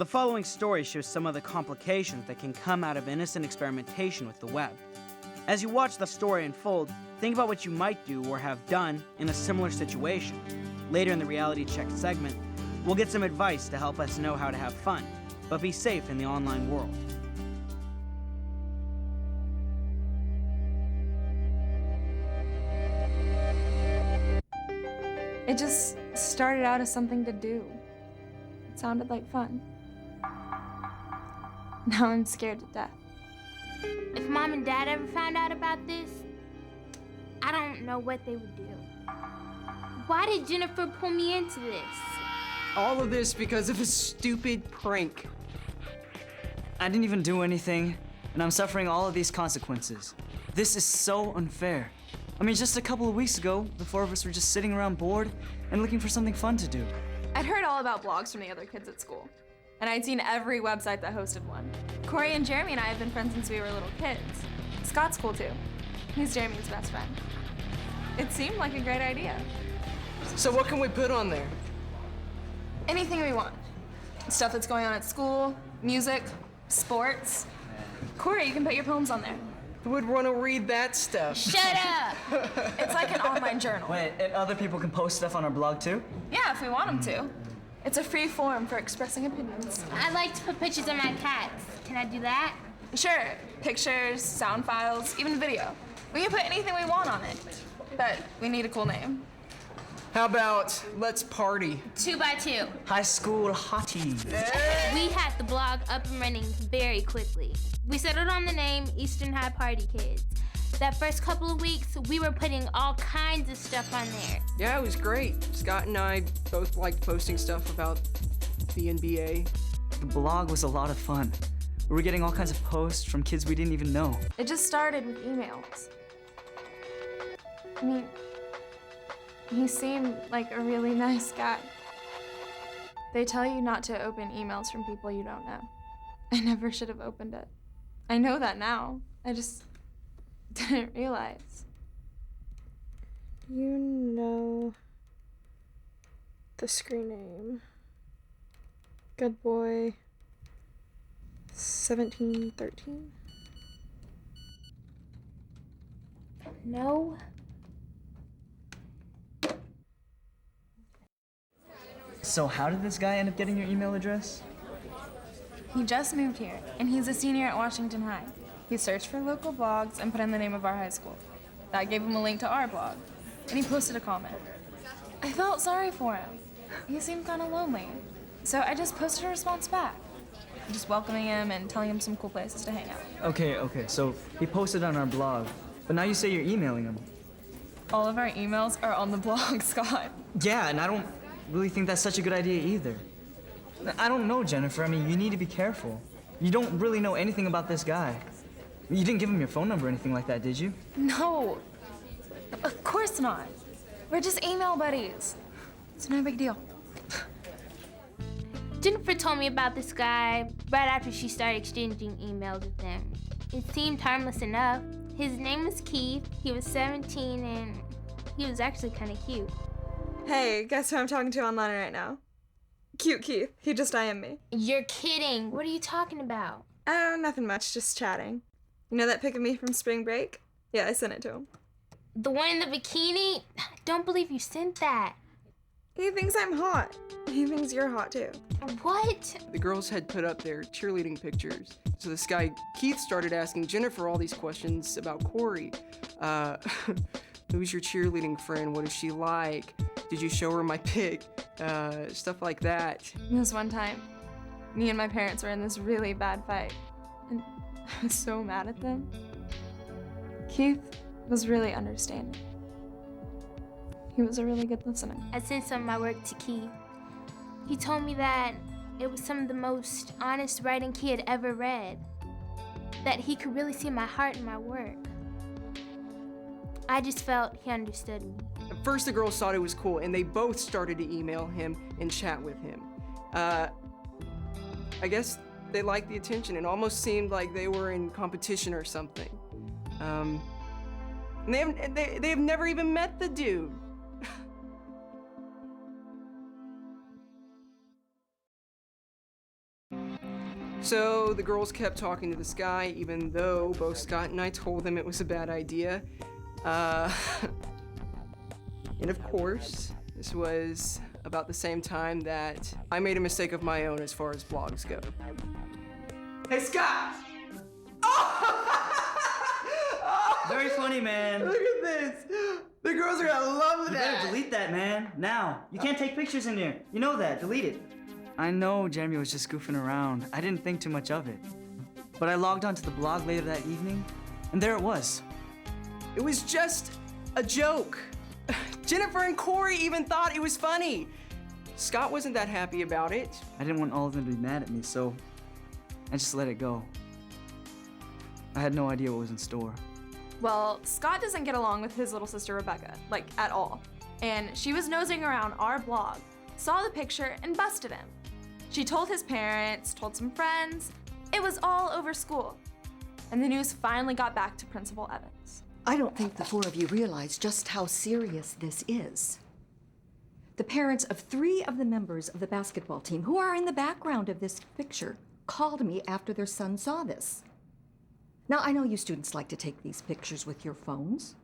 The following story shows some of the complications that can come out of innocent experimentation with the web. As you watch the story unfold, think about what you might do or have done in a similar situation. Later in the Reality Check segment, we'll get some advice to help us know how to have fun, but be safe in the online world. It just started out as something to do. It sounded like fun. Now I'm scared to death. If Mom and Dad ever found out about this, I don't know what they would do. Why did Jennifer pull me into this? All of this because of a stupid prank. I didn't even do anything, and I'm suffering all of these consequences. This is so unfair. I mean, just a couple of weeks ago, the four of us were just sitting around bored and looking for something fun to do. I'd heard all about blogs from the other kids at school, and I'd seen every website that hosted one. Corey and Jeremy and I have been friends since we were little kids. Scott's cool too. He's Jeremy's best friend. It seemed like a great idea. So what can we put on there? Anything we want. Stuff that's going on at school, music, sports. Corey, you can put your poems on there. Who would want to read that stuff? Shut up! It's like an online journal. Wait, and other people can post stuff on our blog too? Yeah, if we want them to. It's a free forum for expressing opinions. I like to put pictures of my cats. Can I do that? Sure, pictures, sound files, even video. We can put anything we want on it, but we need a cool name. How about let's party? 2x2. High school hotties. We had the blog up and running very quickly. We settled on the name Eastern High Party Kids. That first couple of weeks, we were putting all kinds of stuff on there. Yeah, it was great. Scott and I both liked posting stuff about the NBA. The blog was a lot of fun. We were getting all kinds of posts from kids we didn't even know. It just started with emails. I mean, he seemed like a really nice guy. They tell you not to open emails from people you don't know. I never should have opened it. I know that now. I just didn't realize. You know the screen name. Good boy 1713. No. So how did this guy end up getting your email address? He just moved here, and he's a senior at Washington High. He searched for local blogs and put in the name of our high school. That gave him a link to our blog, and he posted a comment. I felt sorry for him. He seemed kind of lonely. So I just posted a response back, just welcoming him and telling him some cool places to hang out. Okay, so he posted on our blog, but now you say you're emailing him. All of our emails are on the blog, Scott. Yeah, and I don't really think that's such a good idea either. I don't know, Jennifer. I mean, you need to be careful. You don't really know anything about this guy. You didn't give him your phone number or anything like that, did you? No, of course not. We're just email buddies. It's no big deal. Jennifer told me about this guy right after she started exchanging emails with him. It seemed harmless enough. His name was Keith. He was 17 and he was actually kind of cute. Hey, guess who I'm talking to online right now? Cute Keith. He just IM'd me. You're kidding. What are you talking about? Oh, nothing much, just chatting. You know that pic of me from spring break? Yeah, I sent it to him. The one in the bikini? Don't believe you sent that. He thinks I'm hot. He thinks you're hot too. What? The girls had put up their cheerleading pictures. So this guy, Keith, started asking Jennifer all these questions about Corey. Who's your cheerleading friend? What is she like? Did you show her my pic? Stuff like that. This one time, me and my parents were in this really bad fight, and I was so mad at them. Keith was really understanding. He was a really good listener. I sent some of my work to Keith. He told me that it was some of the most honest writing he had ever read. That he could really see my heart in my work. I just felt he understood me. At first the girls thought it was cool and they both started to email him and chat with him. I guess they liked the attention and almost seemed like they were in competition or something. And they have never even met the dude. So the girls kept talking to this guy, even though both Scott and I told them it was a bad idea. And of course, this was about the same time that I made a mistake of my own as far as blogs go. Hey, Scott! Very funny, man. Look at this! The girls are gonna love You that! better delete that, man. Now. You can't take pictures in here. You know that. Delete it. I know Jeremy was just goofing around. I didn't think too much of it. But I logged onto the blog later that evening, and there it was. It was just a joke. Jennifer and Corey even thought it was funny. Scott wasn't that happy about it. I didn't want all of them to be mad at me, so I just let it go. I had no idea what was in store. Well, Scott doesn't get along with his little sister Rebecca, like at all. And she was nosing around our blog, saw the picture, and busted him. She told his parents, told some friends. It was all over school. And the news finally got back to Principal Evans. I don't think the four of you realize just how serious this is. The parents of 3 of the members of the basketball team who are in the background of this picture called me after their son saw this. Now, I know you students like to take these pictures with your phones,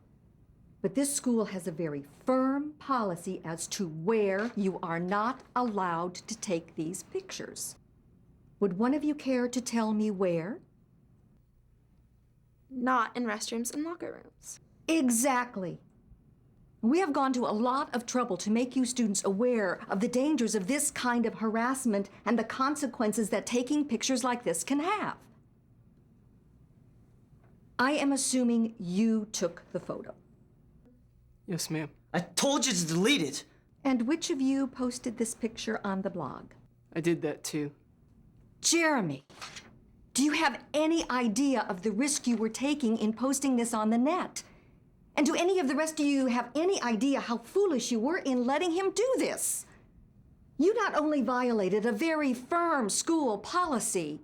but this school has a very firm policy as to where you are not allowed to take these pictures. Would one of you care to tell me where? Not in restrooms and locker rooms. Exactly. We have gone to a lot of trouble to make you students aware of the dangers of this kind of harassment and the consequences that taking pictures like this can have. I am assuming you took the photo. Yes, ma'am. I told you to delete it. And which of you posted this picture on the blog? I did that too. Jeremy, do you have any idea of the risk you were taking in posting this on the net? And do any of the rest of you have any idea how foolish you were in letting him do this? You not only violated a very firm school policy,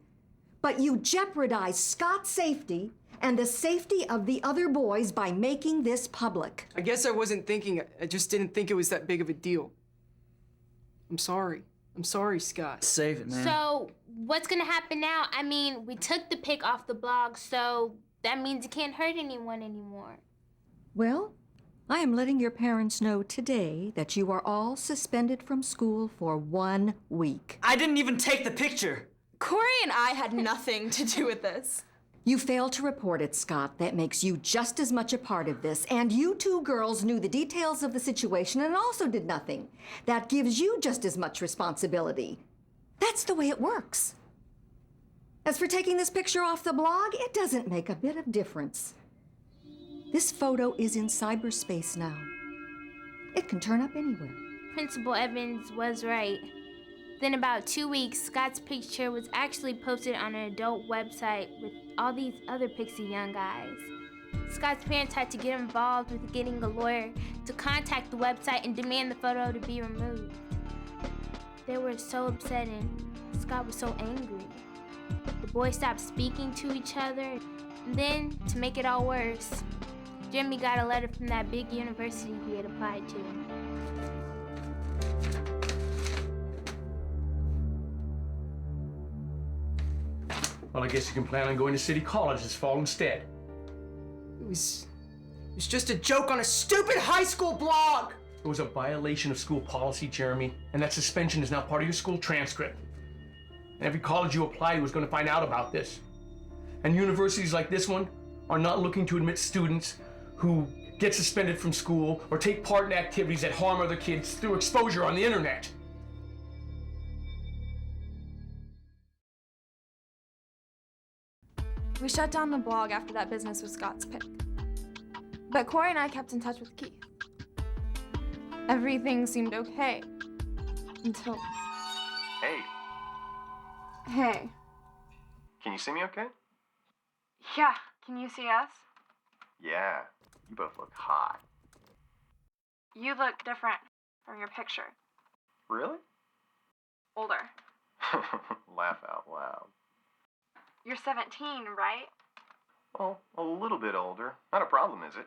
but you jeopardized Scott's safety and the safety of the other boys by making this public. I guess I wasn't thinking, I just didn't think it was that big of a deal. I'm sorry. I'm sorry, Scott. Save it, man. So, what's gonna happen now? I mean, we took the pic off the blog, so that means it can't hurt anyone anymore. Well, I am letting your parents know today that you are all suspended from school for 1 week. I didn't even take the picture. Corey and I had nothing to do with this. You failed to report it, Scott. That makes you just as much a part of this. And you 2 girls knew the details of the situation and also did nothing. That gives you just as much responsibility. That's the way it works. As for taking this picture off the blog, it doesn't make a bit of difference. This photo is in cyberspace now. It can turn up anywhere. Principal Evans was right. Then about 2 weeks, Scott's picture was actually posted on an adult website with all these other pixie young guys. Scott's parents had to get involved with getting a lawyer to contact the website and demand the photo to be removed. They were so upset and Scott was so angry. The boys stopped speaking to each other. And then, to make it all worse, Jimmy got a letter from that big university he had applied to. Well, I guess you can plan on going to City College this fall instead. It was just a joke on a stupid high school blog! It was a violation of school policy, Jeremy, and that suspension is now part of your school transcript. And every college you apply to is going to find out about this. And universities like this one are not looking to admit students who get suspended from school or take part in activities that harm other kids through exposure on the internet. We shut down the blog after that business with Scott's pic. But Corey and I kept in touch with Keith. Everything seemed okay. Until... Hey, Hey. can you see me okay? Yeah, can you see us? Yeah, you both look hot. You look different from your picture. Really? Older. Laugh out loud. You're 17, right? Well, a little bit older. Not a problem, is it?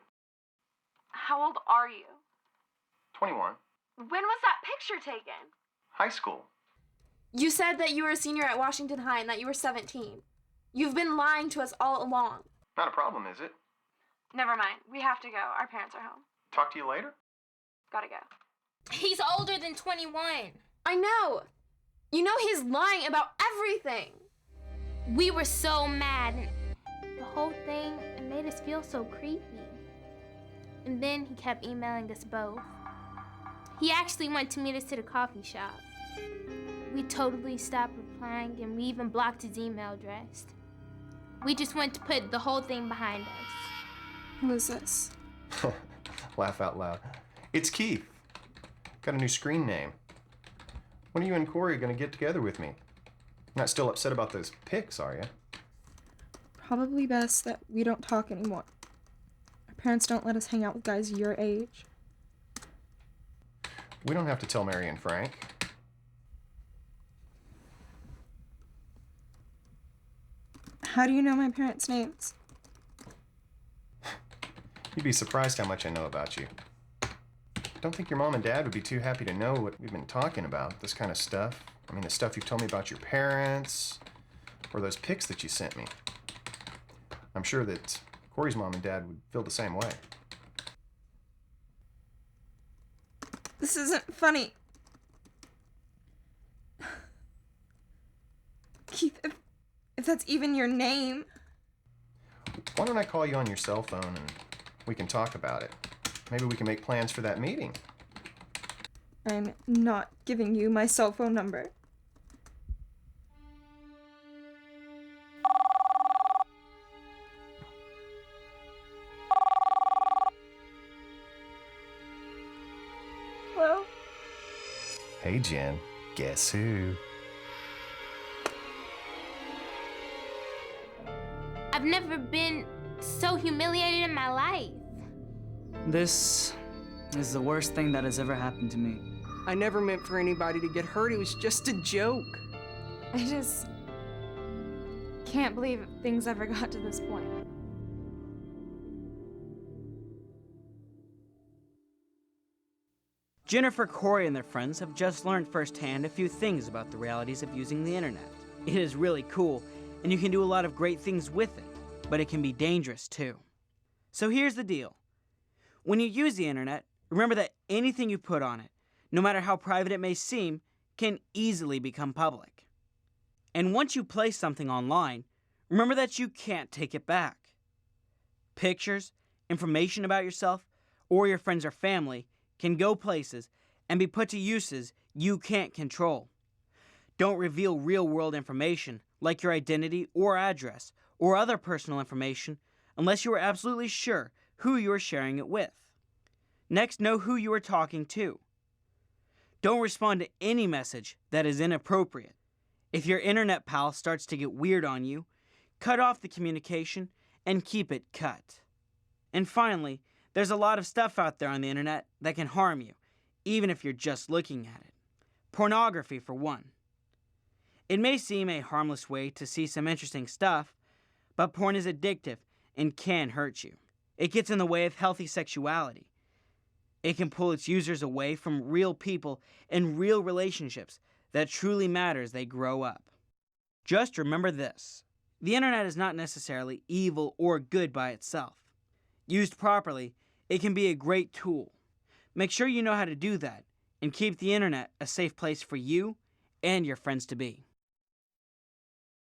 How old are you? 21. When was that picture taken? High school. You said that you were a senior at Washington High and that you were 17. You've been lying to us all along. Not a problem, is it? Never mind. We have to go. Our parents are home. Talk to you later? Gotta go. He's older than 21. I know. You know he's lying about everything. We were so mad. And the whole thing, it made us feel so creepy. And then he kept emailing us both. He actually went to meet us at a coffee shop. We totally stopped replying, and we even blocked his email address. We just went to put the whole thing behind us. Who is this? Laugh out loud. It's Keith. Got a new screen name. When are you and Corey gonna get together with me? Not still upset about those pics, are you? Probably best that we don't talk anymore. Our parents don't let us hang out with guys your age. We don't have to tell Mary and Frank. How do you know my parents' names? You'd be surprised how much I know about you. Don't think your mom and dad would be too happy to know what we've been talking about, this kind of stuff. I mean, the stuff you've told me about your parents, or those pics that you sent me. I'm sure that Corey's mom and dad would feel the same way. This isn't funny. Keith, if that's even your name. Why don't I call you on your cell phone and we can talk about it? Maybe we can make plans for that meeting. I'm not giving you my cell phone number. Hello? Hey, Jen. Guess who? I've never been so humiliated in my life. This is the worst thing that has ever happened to me. I never meant for anybody to get hurt. It was just a joke. I just can't believe things ever got to this point. Jennifer, Corey, and their friends have just learned firsthand a few things about the realities of using the internet. It is really cool, and you can do a lot of great things with it, but it can be dangerous too. So here's the deal. When you use the internet, remember that anything you put on it, no matter how private it may seem, can easily become public. And once you place something online, remember that you can't take it back. Pictures, information about yourself, or your friends or family can go places and be put to uses you can't control. Don't reveal real-world information like your identity or address or other personal information unless you are absolutely sure who you are sharing it with. Next, know who you are talking to. Don't respond to any message that is inappropriate. If your internet pal starts to get weird on you, cut off the communication and keep it cut. And finally, there's a lot of stuff out there on the internet that can harm you, even if you're just looking at it. Pornography, for one. It may seem a harmless way to see some interesting stuff, but porn is addictive and can hurt you. It gets in the way of healthy sexuality. It can pull its users away from real people and real relationships that truly matter as they grow up. Just remember this. The internet is not necessarily evil or good by itself. Used properly, it can be a great tool. Make sure you know how to do that and keep the internet a safe place for you and your friends to be.